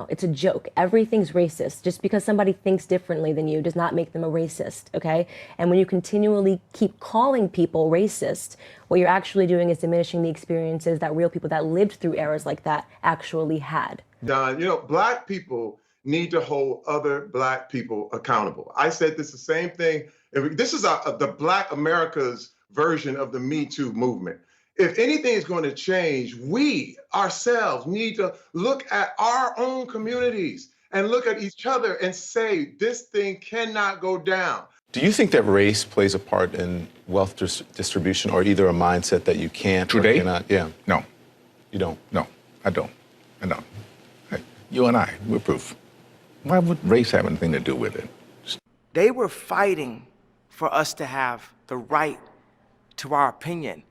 now. It's a joke. Everything's racist. Just because somebody thinks differently than you does not make them a racist, okay? And when you continually keep calling people racist, what you're actually doing is diminishing the experiences that real people that lived through eras like that actually had. Don, you know, Black people need to hold other Black people accountable. I said this the same thing. This is the Black America's version of the Me Too movement. If anything is going to change, we ourselves need to look at our own communities and look at each other and say, this thing cannot go down. Do you think that race plays a part in wealth distribution, or either a mindset that you can't Today? or cannot? Yeah. No. You don't? No, I don't. I don't. Hey, you and I, we're proof. Why would race have anything to do with it? They were fighting for us to have the right to our opinion,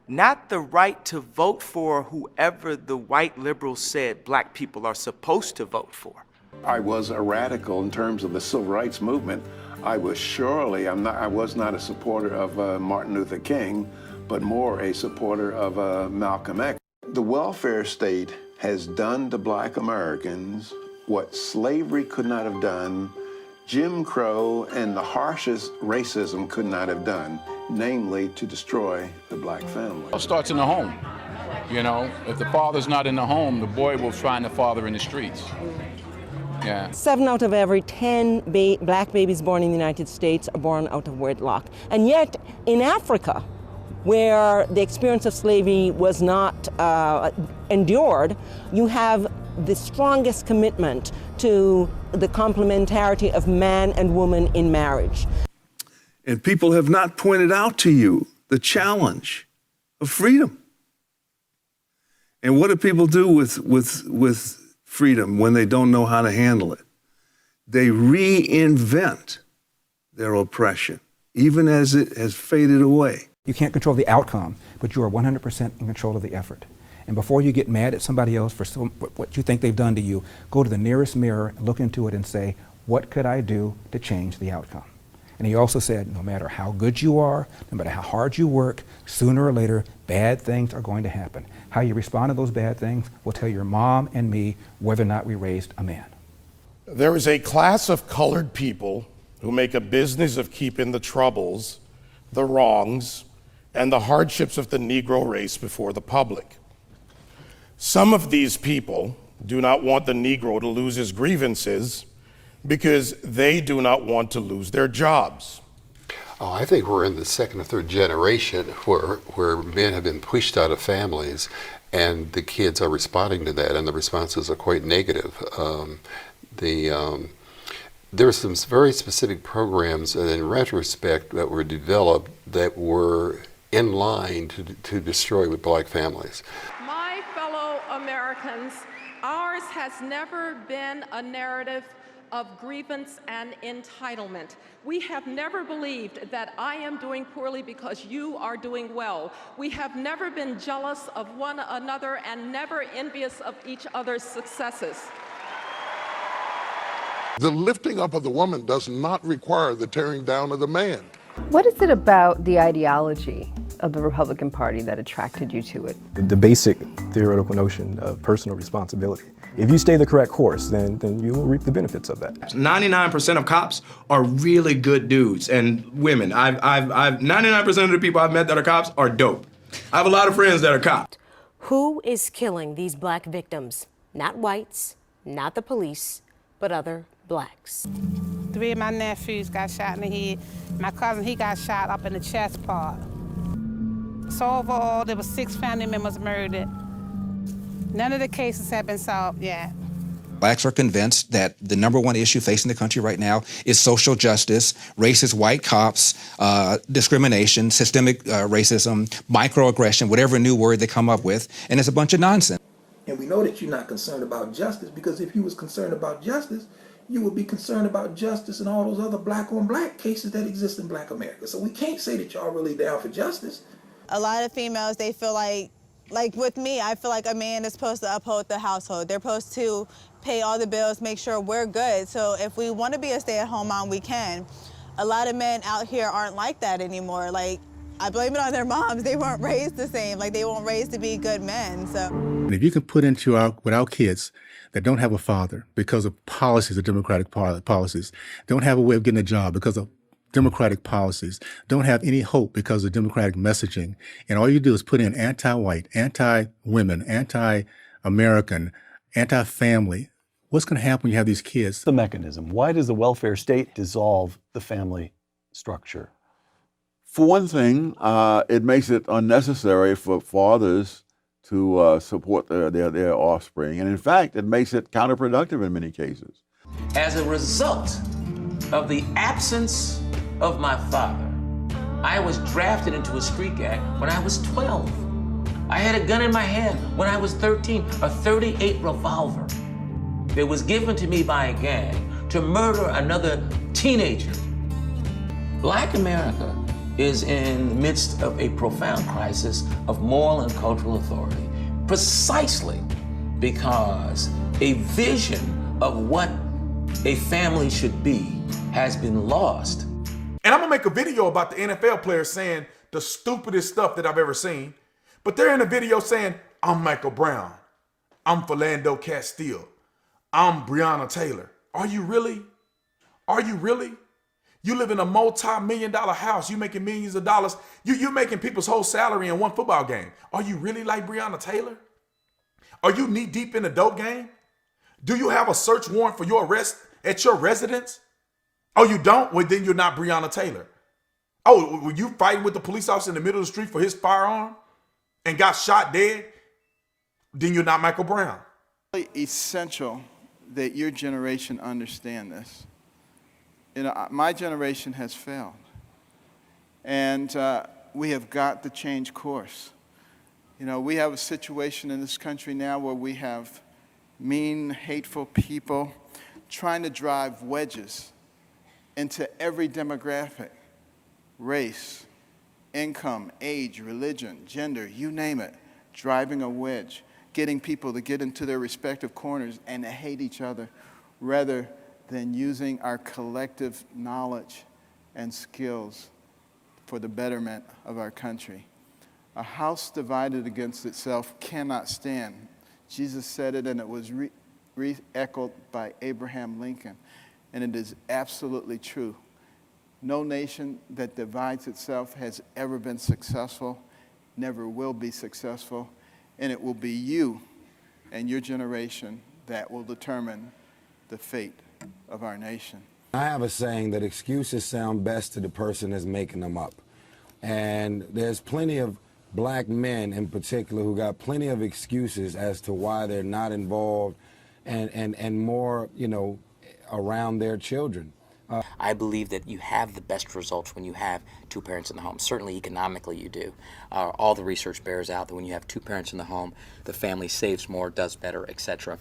not the right to vote for whoever the white liberals said Black people are supposed to vote for. I was a radical in terms of the civil rights movement. I was I was not a supporter of Martin Luther King, but more a supporter of Malcolm X. The welfare state has done to Black Americans what slavery could not have done, Jim Crow and the harshest racism could not have done, namely to destroy the Black family. It starts in the home. You know, if the father's not in the home, the boy will find the father in the streets. Yeah. 7 out of every 10 Black babies born in the United States are born out of wedlock. And yet, in Africa, where the experience of slavery was not endured, you have the strongest commitment to the complementarity of man and woman in marriage. And people have not pointed out to you the challenge of freedom. And what do people do with freedom when they don't know how to handle it? They reinvent their oppression, even as it has faded away. You can't control the outcome, but you are 100% in control of the effort. And before you get mad at somebody else for what you think they've done to you, go to the nearest mirror, look into it and say, what could I do to change the outcome? And he also said, no matter how good you are, no matter how hard you work, sooner or later, bad things are going to happen. How you respond to those bad things will tell your mom and me whether or not we raised a man. There is a class of colored people who make a business of keeping the troubles, the wrongs, and the hardships of the Negro race before the public. Some of these people do not want the Negro to lose his grievances because they do not want to lose their jobs. Oh, I think we're in the second or third generation where men have been pushed out of families, and the kids are responding to that, and the responses are quite negative. There are some very specific programs, and in retrospect, that were developed that were in line to destroy with Black families. My fellow Americans, ours has never been a narrative of grievance and entitlement. We have never believed that I am doing poorly because you are doing well. We have never been jealous of one another and never envious of each other's successes. The lifting up of the woman does not require the tearing down of the man. What is it about the ideology of the Republican Party that attracted you to it? The basic theoretical notion of personal responsibility. If you stay the correct course, then you will reap the benefits of that. 99% of cops are really good dudes and women. 99% of the people I've met that are cops are dope. I have a lot of friends that are cops. Who is killing these Black victims? Not whites, not the police, but other Blacks. 3 of my nephews got shot in the head. My cousin, he got shot up in the chest part. So overall, there were 6 family members murdered. None of the cases have been solved yet. Blacks are convinced that the #1 issue facing the country right now is social justice, racist white cops, discrimination, systemic racism, microaggression, whatever new word they come up with, and it's a bunch of nonsense. And we know that you're not concerned about justice, because if you was concerned about justice, you would be concerned about justice and all those other black-on-black cases that exist in Black America. So we can't say that y'all really down for justice. A lot of females, they feel like with me, I feel like a man is supposed to uphold the household. They're supposed to pay all the bills, make sure we're good. So if we want to be a stay-at-home mom, we can. A lot of men out here aren't like that anymore. Like, I blame it on their moms. They weren't raised the same. Like, they weren't raised to be good men, so. And if you can put into with our kids that don't have a father because of policies, of Democratic policies, don't have a way of getting a job because of Democratic policies, don't have any hope because of Democratic messaging, and all you do is put in anti-white, anti-women, anti-American, anti-family, what's going to happen when you have these kids? The mechanism. Why does the welfare state dissolve the family structure? For one thing, it makes it unnecessary for fathers to support their offspring. And in fact, it makes it counterproductive in many cases. As a result of the absence of my father, I was drafted into a street gang when I was 12. I had a gun in my hand when I was 13, a .38 revolver that was given to me by a gang to murder another teenager. Black America is in the midst of a profound crisis of moral and cultural authority, precisely because a vision of what a family should be has been lost. And I'm gonna make a video about the NFL players saying the stupidest stuff that I've ever seen, but they're in a video saying, I'm Michael Brown, I'm Philando Castile, I'm Breonna Taylor. Are you really? Are you really? You live in a multi-million-dollar house. You making millions of dollars. You're making people's whole salary in one football game. Are you really like Breonna Taylor? Are you knee deep in the dope game? Do you have a search warrant for your arrest at your residence? Oh, you don't? Well, then you're not Breonna Taylor. Oh, were you fighting with the police officer in the middle of the street for his firearm and got shot dead? Then you're not Michael Brown. It's essential that your generation understand this. You know, my generation has failed, and we have got to change course. You know, we have a situation in this country now where we have mean, hateful people trying to drive wedges into every demographic, race, income, age, religion, gender, you name it, driving a wedge, getting people to get into their respective corners and to hate each other rather than using our collective knowledge and skills for the betterment of our country. A house divided against itself cannot stand. Jesus said it, and it was re-echoed by Abraham Lincoln, and it is absolutely true. No nation that divides itself has ever been successful, never will be successful, and it will be you and your generation that will determine the fate of our nation. I have a saying that excuses sound best to the person that's making them up. And there's plenty of black men in particular who got plenty of excuses as to why they're not involved and more, you know, around their children. I believe that you have the best results when you have two parents in the home. Certainly economically you do. All the research bears out that when you have two parents in the home, the family saves more, does better, etc.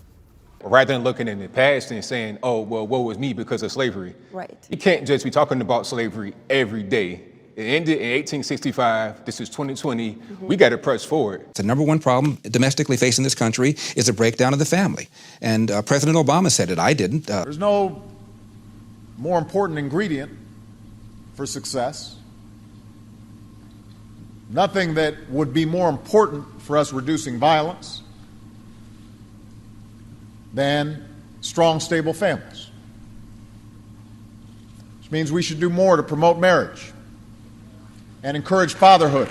Rather than looking in the past and saying, oh, well, woe was me because of slavery. Right. You can't just be talking about slavery every day. It ended in 1865. This is 2020. We got to press forward. The number one problem domestically facing this country is a breakdown of the family. And President Obama said it. I didn't. There's no more important ingredient for success. Nothing that would be more important for us reducing violence than strong, stable families. Which means we should do more to promote marriage and encourage fatherhood.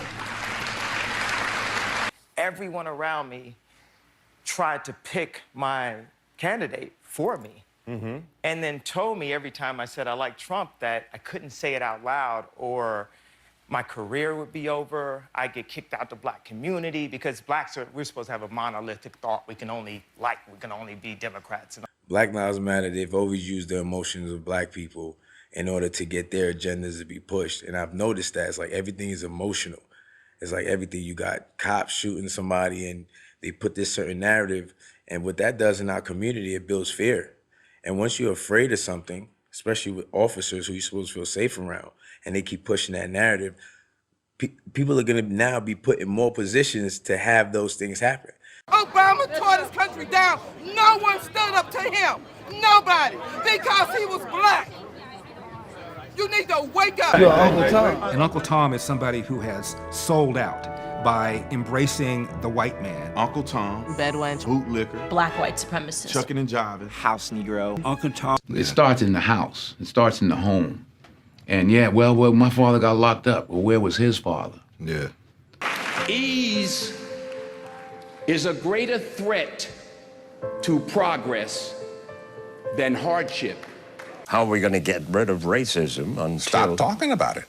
Everyone around me tried to pick my candidate for me. And then told me every time I said I like Trump that I couldn't say it out loud or my career would be over. I'd get kicked out the black community because blacks we're supposed to have a monolithic thought. We can only be Democrats. Black Lives Matter, they've always used the emotions of black people in order to get their agendas to be pushed. And I've noticed that it's like everything is emotional. It's like everything, you got cops shooting somebody and they put this certain narrative. And what that does in our community, it builds fear. And once you're afraid of something, especially with officers who you're supposed to feel safe around, and they keep pushing that narrative, people are going to now be put in more positions to have those things happen. Obama tore this country down. No one stood up to him. Nobody. Because he was black. You need to wake up. And Uncle Tom is somebody who has sold out. by embracing the white man. Uncle Tom, Bedwench, bootlicker, black white supremacist, chucking and jiving, house Negro, Uncle Tom. It starts in the house. It starts in the home. And yeah, well, my father got locked up. Well, where was his father? Yeah. Ease is a greater threat to progress than hardship. How are we going to get rid of racism until... Stop talking about it.